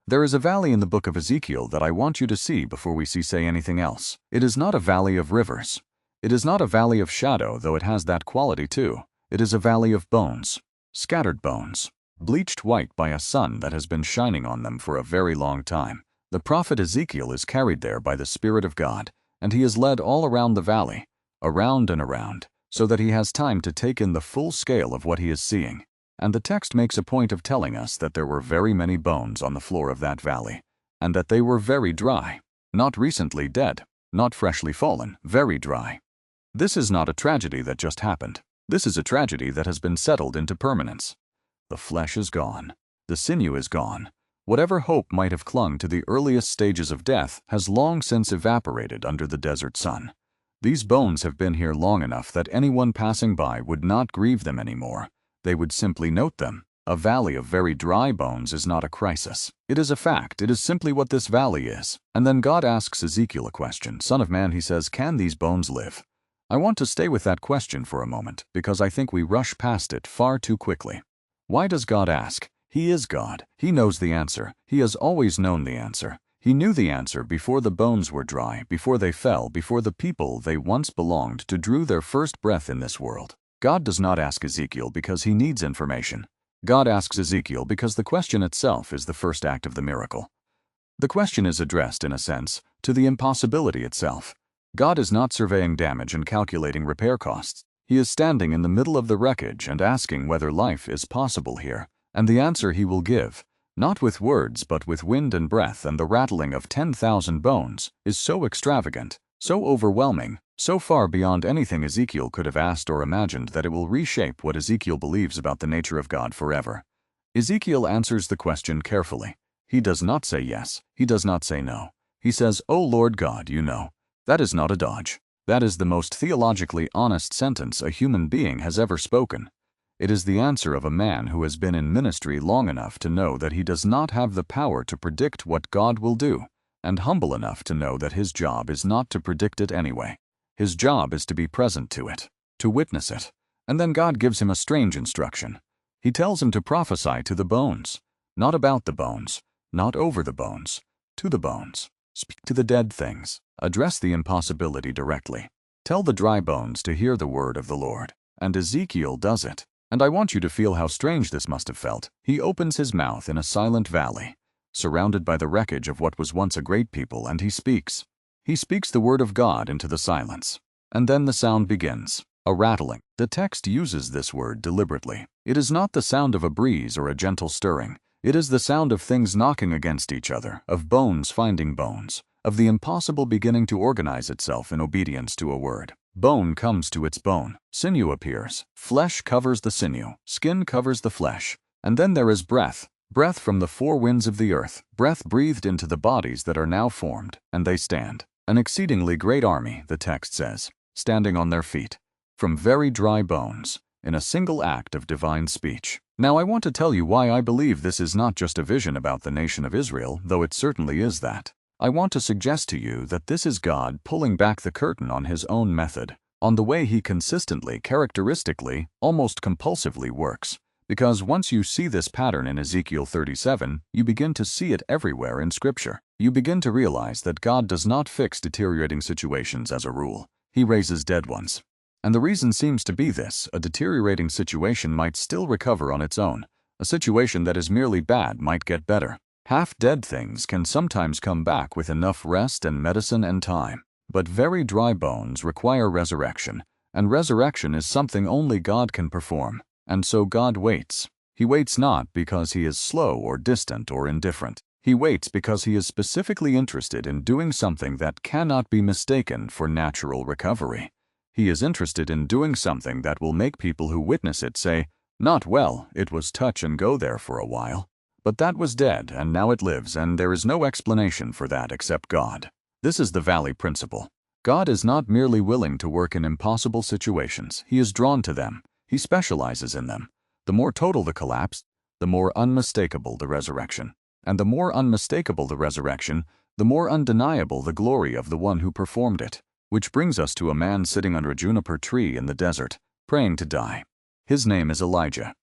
There is a valley in the book of Ezekiel that I want you to see before we say anything else. It is not a valley of rivers. It is not a valley of shadow, though it has that quality too. It is a valley of bones, scattered bones, bleached white by a sun that has been shining on them for a very long time. The prophet Ezekiel is carried there by the Spirit of God, and he is led all around the valley, around and around, so that he has time to take in the full scale of what he is seeing. And the text makes a point of telling us that there were very many bones on the floor of that valley, and that they were very dry, not recently dead, not freshly fallen, very dry. This is not a tragedy that just happened. This is a tragedy that has been settled into permanence. The flesh is gone. The sinew is gone. Whatever hope might have clung to the earliest stages of death has long since evaporated under the desert sun. These bones have been here long enough that anyone passing by would not grieve them anymore. They would simply note them. A valley of very dry bones is not a crisis. It is a fact. It is simply what this valley is. And then God asks Ezekiel a question. Son of man, he says, can these bones live? I want to stay with that question for a moment, because I think we rush past it far too quickly. Why does God ask? He is God. He knows the answer. He has always known the answer. He knew the answer before the bones were dry, before they fell, before the people they once belonged to drew their first breath in this world. God does not ask Ezekiel because he needs information. God asks Ezekiel because the question itself is the first act of the miracle. The question is addressed, in a sense, to the impossibility itself. God is not surveying damage and calculating repair costs. He is standing in the middle of the wreckage and asking whether life is possible here, and the answer he will give, not with words but with wind and breath and the rattling of 10,000 bones, is so extravagant, so overwhelming, so far beyond anything Ezekiel could have asked or imagined that it will reshape what Ezekiel believes about the nature of God forever. Ezekiel answers the question carefully. He does not say yes. He does not say no. He says, "O Lord God, you know." That is not a dodge. That is the most theologically honest sentence a human being has ever spoken. It is the answer of a man who has been in ministry long enough to know that he does not have the power to predict what God will do, and humble enough to know that his job is not to predict it anyway. His job is to be present to it, to witness it. And then God gives him a strange instruction. He tells him to prophesy to the bones, not about the bones, not over the bones, to the bones. Speak to the dead things. Address the impossibility directly. Tell the dry bones to hear the word of the Lord. And Ezekiel does it. And I want you to feel how strange this must have felt. He opens his mouth in a silent valley, surrounded by the wreckage of what was once a great people, and he speaks. He speaks the word of God into the silence. And then the sound begins, a rattling. The text uses this word deliberately. It is not the sound of a breeze or a gentle stirring. It is the sound of things knocking against each other, of bones finding bones, of the impossible beginning to organize itself in obedience to a word. Bone comes to its bone, sinew appears, flesh covers the sinew, skin covers the flesh, and then there is breath, breath from the four winds of the earth, breath breathed into the bodies that are now formed, and they stand. An exceedingly great army, the text says, standing on their feet, from very dry bones, in a single act of divine speech. Now I want to tell you why I believe this is not just a vision about the nation of Israel, though it certainly is that. I want to suggest to you that this is God pulling back the curtain on his own method, on the way he consistently, characteristically, almost compulsively works. Because once you see this pattern in Ezekiel 37, you begin to see it everywhere in Scripture. You begin to realize that God does not fix deteriorating situations as a rule. He raises dead ones. And the reason seems to be this: a deteriorating situation might still recover on its own. A situation that is merely bad might get better. Half-dead things can sometimes come back with enough rest and medicine and time. But very dry bones require resurrection, and resurrection is something only God can perform. And so God waits. He waits not because he is slow or distant or indifferent. He waits because he is specifically interested in doing something that cannot be mistaken for natural recovery. He is interested in doing something that will make people who witness it say, "Not well, it was touch and go there for a while. But that was dead, and now it lives, and there is no explanation for that except God." This is the valley principle. God is not merely willing to work in impossible situations. He is drawn to them. He specializes in them. The more total the collapse, the more unmistakable the resurrection. And the more unmistakable the resurrection, the more undeniable the glory of the one who performed it. Which brings us to a man sitting under a juniper tree in the desert, praying to die. His name is Elijah.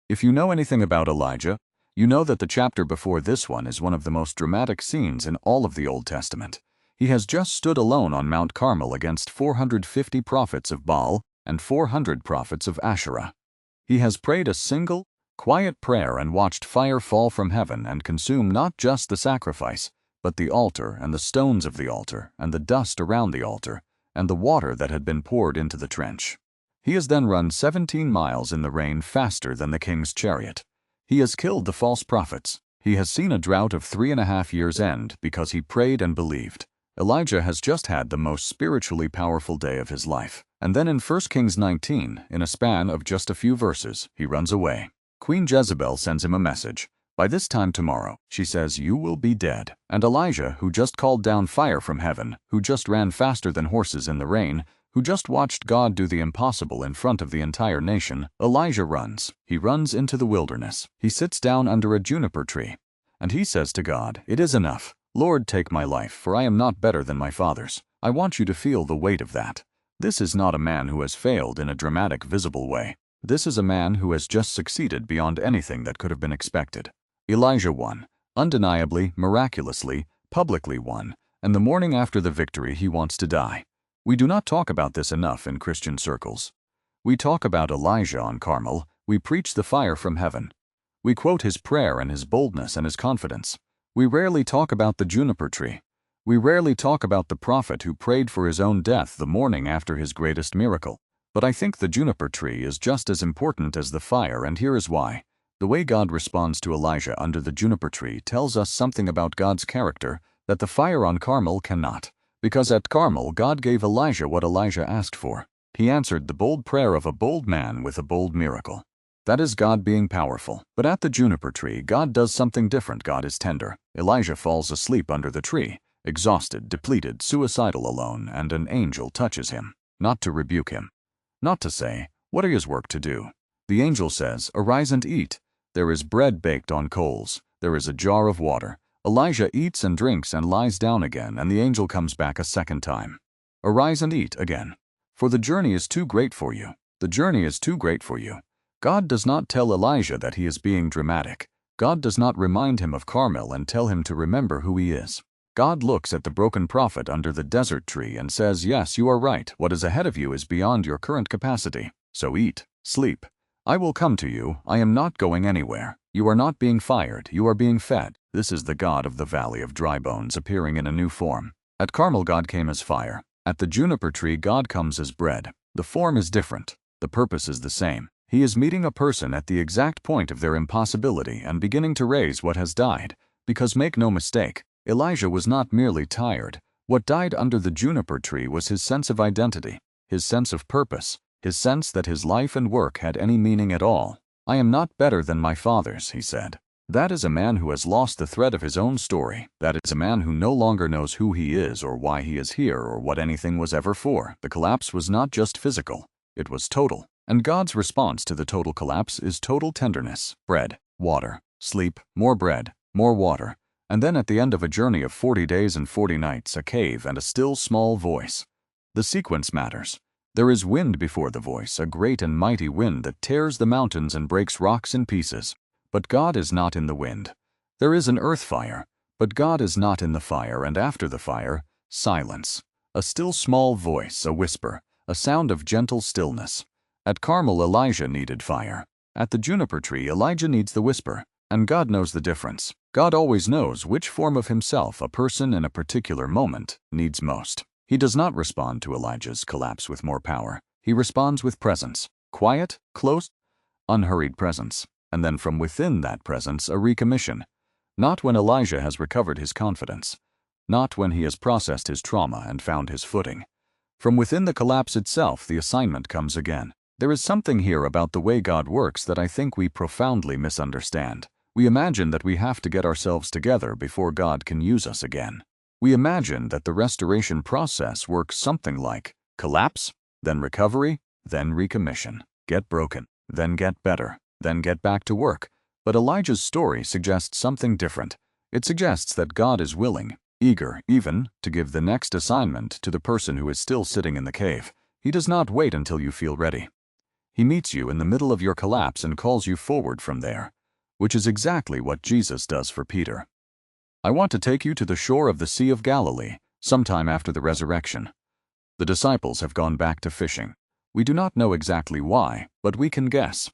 If you know anything about Elijah, You know that the chapter before this one is one of the most dramatic scenes in all of the Old Testament. He has just stood alone on Mount Carmel against 450 prophets of Baal and 400 prophets of Asherah. He has prayed a single, quiet prayer and watched fire fall from heaven and consume not just the sacrifice, but the altar and the stones of the altar and the dust around the altar and the water that had been poured into the trench. He has then run 17 miles in the rain faster than the king's chariot. He has killed the false prophets. He has seen a drought of 3.5 years end because he prayed and believed. Elijah has just had the most spiritually powerful day of his life. And then in 1 Kings 19, in a span of just a few verses, he runs away. Queen Jezebel sends him a message. By this time tomorrow, she says, you will be dead. And Elijah, who just called down fire from heaven, who just ran faster than horses in the rain, who just watched God do the impossible in front of the entire nation, Elijah runs. He runs into the wilderness. He sits down under a juniper tree. And he says to God, it is enough. Lord, take my life, for I am not better than my fathers. I want you to feel the weight of that. This is not a man who has failed in a dramatic, visible way. This is a man who has just succeeded beyond anything that could have been expected. Elijah won. Undeniably, miraculously, publicly won. And the morning after the victory, he wants to die. We do not talk about this enough in Christian circles. We talk about Elijah on Carmel. We preach the fire from heaven. We quote his prayer and his boldness and his confidence. We rarely talk about the juniper tree. We rarely talk about the prophet who prayed for his own death the morning after his greatest miracle. But I think the juniper tree is just as important as the fire, and here is why. The way God responds to Elijah under the juniper tree tells us something about God's character that the fire on Carmel cannot. Because at Carmel, God gave Elijah what Elijah asked for. He answered the bold prayer of a bold man with a bold miracle. That is God being powerful. But at the juniper tree, God does something different. God is tender. Elijah falls asleep under the tree, exhausted, depleted, suicidal, alone, and an angel touches him, not to rebuke him, not to say, what are his work to do? The angel says, arise and eat. There is bread baked on coals. There is a jar of water. Elijah eats and drinks and lies down again, and the angel comes back a second time. Arise and eat again. For the journey is too great for you. The journey is too great for you. God does not tell Elijah that he is being dramatic. God does not remind him of Carmel and tell him to remember who he is. God looks at the broken prophet under the desert tree and says, yes, you are right. What is ahead of you is beyond your current capacity. So eat, sleep. I will come to you. I am not going anywhere. You are not being fired. You are being fed. This is the God of the valley of dry bones appearing in a new form. At Carmel, God came as fire. At the juniper tree, God comes as bread. The form is different. The purpose is the same. He is meeting a person at the exact point of their impossibility and beginning to raise what has died. Because make no mistake, Elijah was not merely tired. What died under the juniper tree was his sense of identity, his sense of purpose, his sense that his life and work had any meaning at all. I am not better than my fathers, he said. That is a man who has lost the thread of his own story. That is a man who no longer knows who he is or why he is here or what anything was ever for. The collapse was not just physical. It was total. And God's response to the total collapse is total tenderness. Bread, water, sleep, more bread, more water. And then at the end of a journey of 40 days and 40 nights, a cave and a still small voice. The sequence matters. There is wind before the voice, a great and mighty wind that tears the mountains and breaks rocks in pieces. But God is not in the wind. There is an earth fire, but God is not in the fire, and after the fire, silence. A still small voice, a whisper, a sound of gentle stillness. At Carmel, Elijah needed fire. At the juniper tree, Elijah needs the whisper. And God knows the difference. God always knows which form of himself a person in a particular moment needs most. He does not respond to Elijah's collapse with more power. He responds with presence. Quiet, close, unhurried presence. And then from within that presence, a recommission. Not when Elijah has recovered his confidence. Not when he has processed his trauma and found his footing. From within the collapse itself, the assignment comes again. There is something here about the way God works that I think we profoundly misunderstand. We imagine that we have to get ourselves together before God can use us again. We imagine that the restoration process works something like collapse, then recovery, then recommission. Get broken, then get better, then get back to work. But Elijah's story suggests something different. It suggests that God is willing, eager even, to give the next assignment to the person who is still sitting in the cave. He does not wait until you feel ready. He meets you in the middle of your collapse and calls you forward from there. which is exactly what Jesus does for Peter. I want to take you to the shore of the Sea of Galilee, sometime after the resurrection. The disciples have gone back to fishing. We do not know exactly why, but we can guess.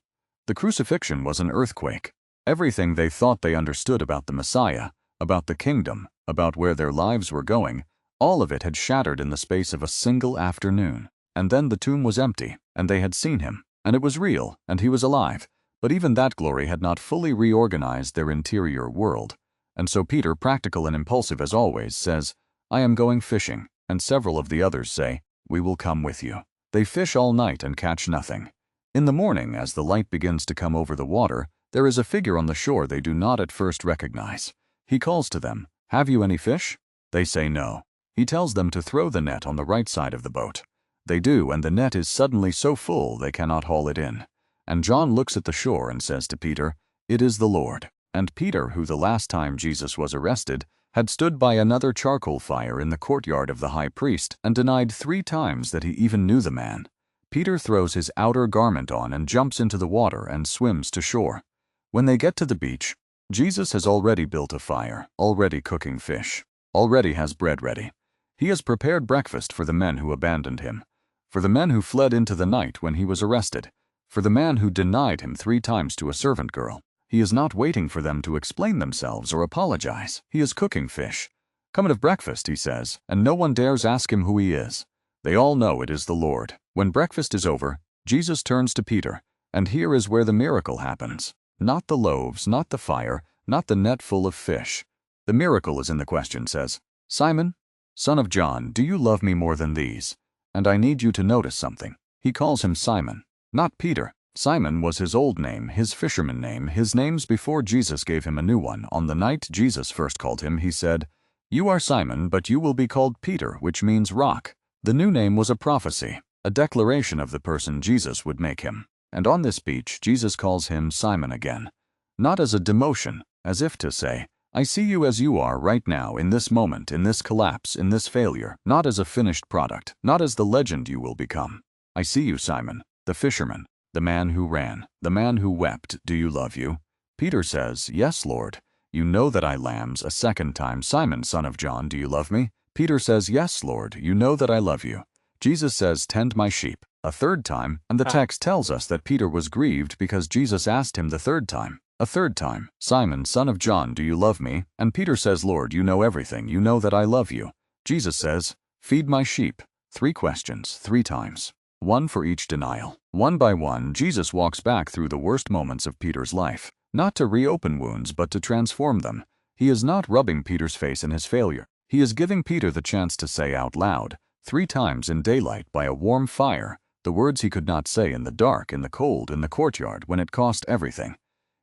The crucifixion was an earthquake. Everything they thought they understood about the Messiah, about the kingdom, about where their lives were going, all of it had shattered in the space of a single afternoon. And then the tomb was empty, and they had seen him, and it was real, and he was alive. But even that glory had not fully reorganized their interior world. And so Peter, practical and impulsive as always, says, "I am going fishing," and several of the others say, "We will come with you." They fish all night and catch nothing. In the morning, as the light begins to come over the water, there is a figure on the shore they do not at first recognize. He calls to them, "Have you any fish?" They say no. He tells them to throw the net on the right side of the boat. They do, and the net is suddenly so full they cannot haul it in. And John looks at the shore and says to Peter, "It is the Lord." And Peter, who the last time Jesus was arrested, had stood by another charcoal fire in the courtyard of the high priest and denied 3 times that he even knew the man. Peter throws his outer garment on and jumps into the water and swims to shore. When they get to the beach, Jesus has already built a fire, already cooking fish, already has bread ready. He has prepared breakfast for the men who abandoned him, for the men who fled into the night when he was arrested, for the man who denied him 3 times to a servant girl. He is not waiting for them to explain themselves or apologize. He is cooking fish. "Come and have breakfast," he says, and no one dares ask him who he is. They all know it is the Lord. When breakfast is over, Jesus turns to Peter, and here is where the miracle happens. Not the loaves, not the fire, not the net full of fish. The miracle is in the question, says, "Simon, son of John, do you love me more than these?" And I need you to notice something. He calls him Simon, not Peter. Simon was his old name, his fisherman name, his names before Jesus gave him a new one. On the night Jesus first called him, he said, "You are Simon, but you will be called Peter," which means rock. The new name was a prophecy, a declaration of the person Jesus would make him. And on this beach, Jesus calls him Simon again. Not as a demotion, as if to say, "I see you as you are right now, in this moment, in this collapse, in this failure," not as a finished product, not as the legend you will become. "I see you, Simon, the fisherman, the man who ran, the man who wept. Do you love you?" Peter says, "Yes, Lord. You know that I lambs." A second time, "Simon, son of John, do you love me?" Peter says, "Yes, Lord. You know that I love you." Jesus says, "Tend my sheep." A third time, and the text tells us that Peter was grieved because Jesus asked him the third time. A third time, "Simon, son of John, do you love me?" And Peter says, "Lord, you know everything. You know that I love you." Jesus says, "Feed my sheep." 3 questions, 3 times. 1 for each denial. One by one, Jesus walks back through the worst moments of Peter's life, not to reopen wounds, but to transform them. He is not rubbing Peter's face in his failure. He is giving Peter the chance to say out loud, 3 times in daylight by a warm fire, the words he could not say in the dark, in the cold, in the courtyard, when it cost everything.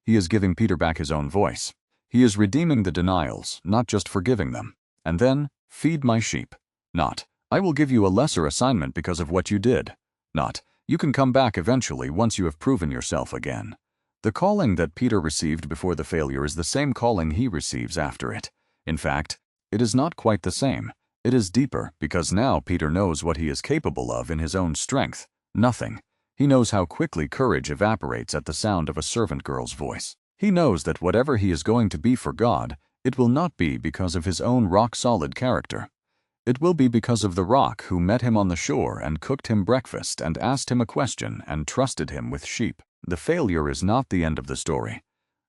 He is giving Peter back his own voice. He is redeeming the denials, not just forgiving them. And then, "Feed my sheep." Not, "I will give you a lesser assignment because of what you did." Not, "You can come back eventually once you have proven yourself again." The calling that Peter received before the failure is the same calling he receives after it. In fact, it is not quite the same. It is deeper, because now Peter knows what he is capable of in his own strength. Nothing. He knows how quickly courage evaporates at the sound of a servant girl's voice. He knows that whatever he is going to be for God, it will not be because of his own rock-solid character. It will be because of the rock who met him on the shore and cooked him breakfast and asked him a question and trusted him with sheep. The failure is not the end of the story.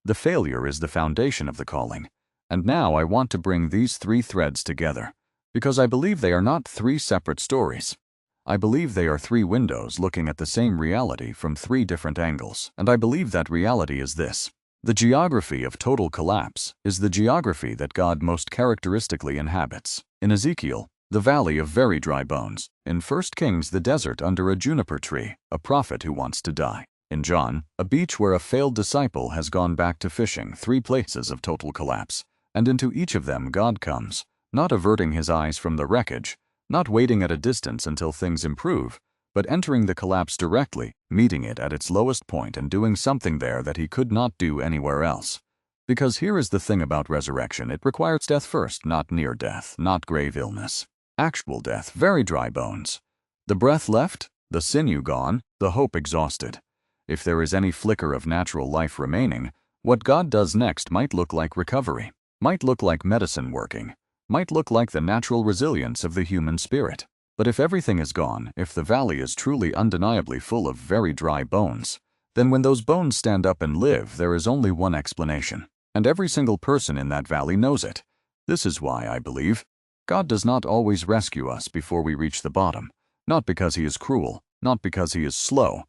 The failure is the foundation of the calling. And now I want to bring these 3 threads together, because I believe they are not 3 separate stories. I believe they are 3 windows looking at the same reality from 3 different angles, and I believe that reality is this. The geography of total collapse is the geography that God most characteristically inhabits. In Ezekiel, the valley of very dry bones. In 1 Kings, the desert under a juniper tree, a prophet who wants to die. In John, a beach where a failed disciple has gone back to fishing. 3 places of total collapse. And into each of them God comes, not averting his eyes from the wreckage, not waiting at a distance until things improve, but entering the collapse directly, meeting it at its lowest point and doing something there that he could not do anywhere else. Because here is the thing about resurrection, it requires death first, not near death, not grave illness. Actual death, very dry bones. The breath left, the sinew gone, the hope exhausted. If there is any flicker of natural life remaining, What God does next might look like recovery, might look like medicine working, might look like the natural resilience of the human spirit. But if everything is gone, if the valley is truly undeniably full of very dry bones, then when those bones stand up and live, there is only one explanation. And every single person in that valley knows it. This is why, I believe, God does not always rescue us before we reach the bottom, not because He is cruel, not because He is slow,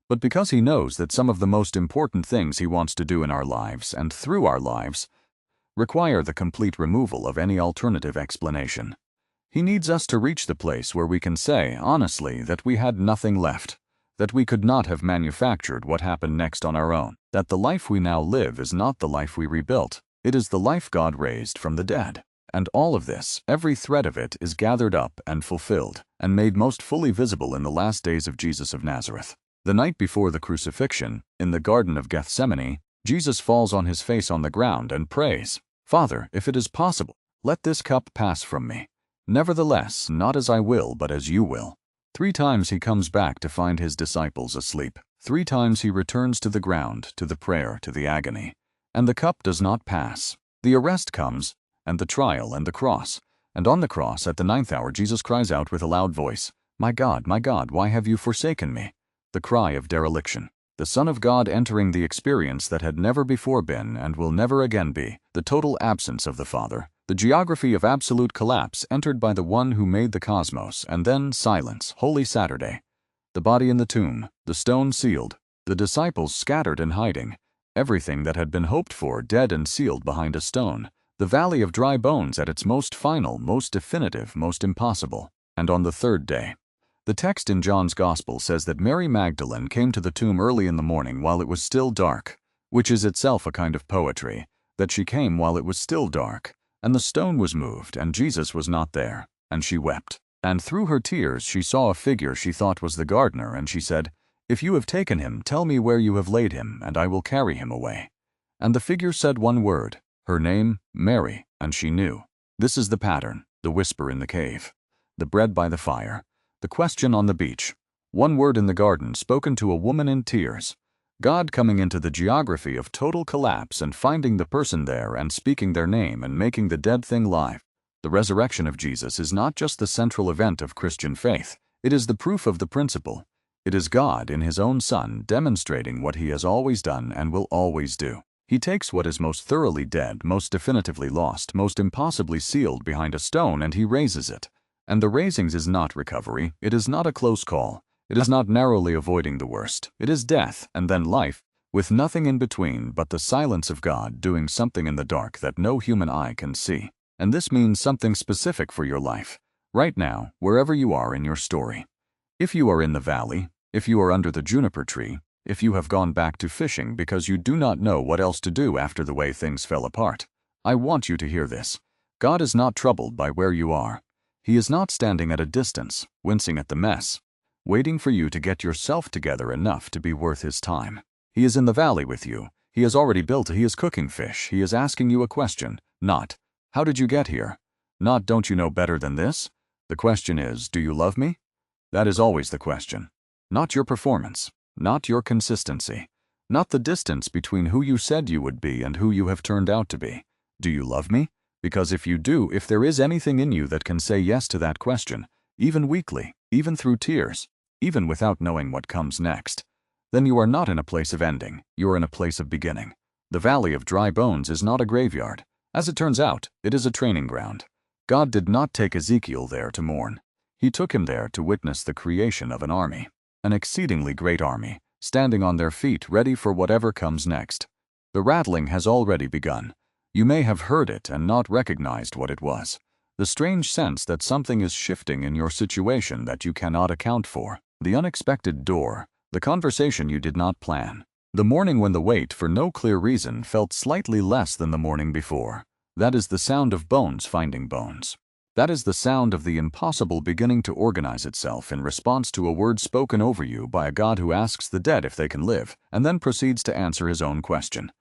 but because He knows that some of the most important things He wants to do in our lives and through our lives require the complete removal of any alternative explanation. He needs us to reach the place where we can say, honestly, that we had nothing left, that we could not have manufactured what happened next on our own, that the life we now live is not the life we rebuilt, it is the life God raised from the dead. And all of this, every thread of it, is gathered up and fulfilled and made most fully visible in the last days of Jesus of Nazareth. The night before the crucifixion, in the Garden of Gethsemane, Jesus falls on His face on the ground and prays, "Father, if it is possible, let this cup pass from me. Nevertheless, not as I will, but as you will." 3 times He comes back to find His disciples asleep. 3 times He returns to the ground, to the prayer, to the agony. And the cup does not pass. The arrest comes, and the trial, and the cross. And on the cross, at the 9th hour, Jesus cries out with a loud voice, my God, why have you forsaken me?" The cry of dereliction. The Son of God entering the experience that had never before been and will never again be, the total absence of the Father, the geography of absolute collapse entered by the one who made the cosmos, and then silence, Holy Saturday. The body in the tomb, the stone sealed, the disciples scattered and hiding, everything that had been hoped for dead and sealed behind a stone, the valley of dry bones at its most final, most definitive, most impossible. And on the 3rd day. The text in John's Gospel says that Mary Magdalene came to the tomb early in the morning while it was still dark, which is itself a kind of poetry, that she came while it was still dark, and the stone was moved, and Jesus was not there, and she wept. And through her tears she saw a figure she thought was the gardener, and she said, "If you have taken him, tell me where you have laid him, and I will carry him away." And the figure said one word, her name, Mary, and she knew. This is the pattern, the whisper in the cave, the bread by the fire, the question on the beach, one word in the garden spoken to a woman in tears, God coming into the geography of total collapse and finding the person there and speaking their name and making the dead thing live. The resurrection of Jesus is not just the central event of Christian faith, it is the proof of the principle. It is God in His own Son demonstrating what He has always done and will always do. He takes what is most thoroughly dead, most definitively lost, most impossibly sealed behind a stone, and He raises it. And the raisings is not recovery, it is not a close call, it is not narrowly avoiding the worst, it is death and then life, with nothing in between but the silence of God doing something in the dark that no human eye can see. And this means something specific for your life, right now, wherever you are in your story. If you are in the valley, if you are under the juniper tree, if you have gone back to fishing because you do not know what else to do after the way things fell apart, I want you to hear this. God is not troubled by where you are. He is not standing at a distance, wincing at the mess, waiting for you to get yourself together enough to be worth His time. He is in the valley with you. He has already built, He is cooking fish. He is asking you a question, not, "How did you get here?" Not, "Don't you know better than this?" The question is, "Do you love me?" That is always the question. Not your performance, not your consistency, not the distance between who you said you would be and who you have turned out to be. Do you love me? Because if you do, if there is anything in you that can say yes to that question, even weakly, even through tears, even without knowing what comes next, then you are not in a place of ending, you are in a place of beginning. The valley of dry bones is not a graveyard. As it turns out, it is a training ground. God did not take Ezekiel there to mourn. He took him there to witness the creation of an army, an exceedingly great army, standing on their feet ready for whatever comes next. The rattling has already begun. You may have heard it and not recognized what it was. The strange sense that something is shifting in your situation that you cannot account for. The unexpected door. The conversation you did not plan. The morning when the weight, for no clear reason, felt slightly less than the morning before. That is the sound of bones finding bones. That is the sound of the impossible beginning to organize itself in response to a word spoken over you by a God who asks the dead if they can live, and then proceeds to answer His own question.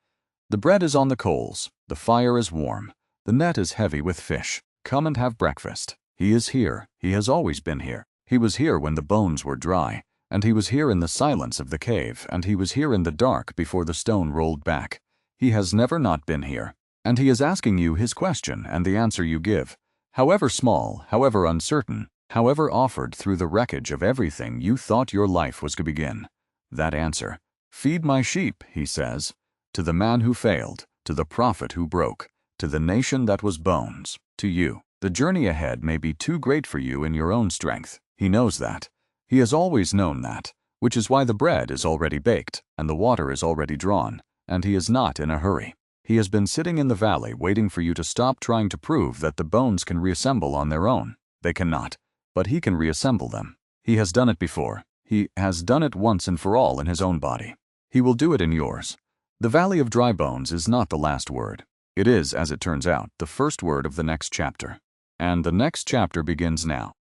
The bread is on the coals, the fire is warm, the net is heavy with fish. Come and have breakfast. He is here. He has always been here. He was here when the bones were dry, and He was here in the silence of the cave, and He was here in the dark before the stone rolled back. He has never not been here. And he is asking you his question and the answer you give, however small, however uncertain, however offered through the wreckage of everything you thought your life was to begin. That answer, feed my sheep, he says, to the man who failed, to the prophet who broke, to the nation that was bones, to you. The journey ahead may be too great for you in your own strength. He knows that. He has always known that, which is why the bread is already baked and the water is already drawn, and he is not in a hurry. He has been sitting in the valley waiting for you to stop trying to prove that the bones can reassemble on their own. They cannot, but he can reassemble them. He has done it before. He has done it once and for all in his own body. He will do it in yours. The valley of dry bones is not the last word. It is, as it turns out, the first word of the next chapter. And the next chapter begins now.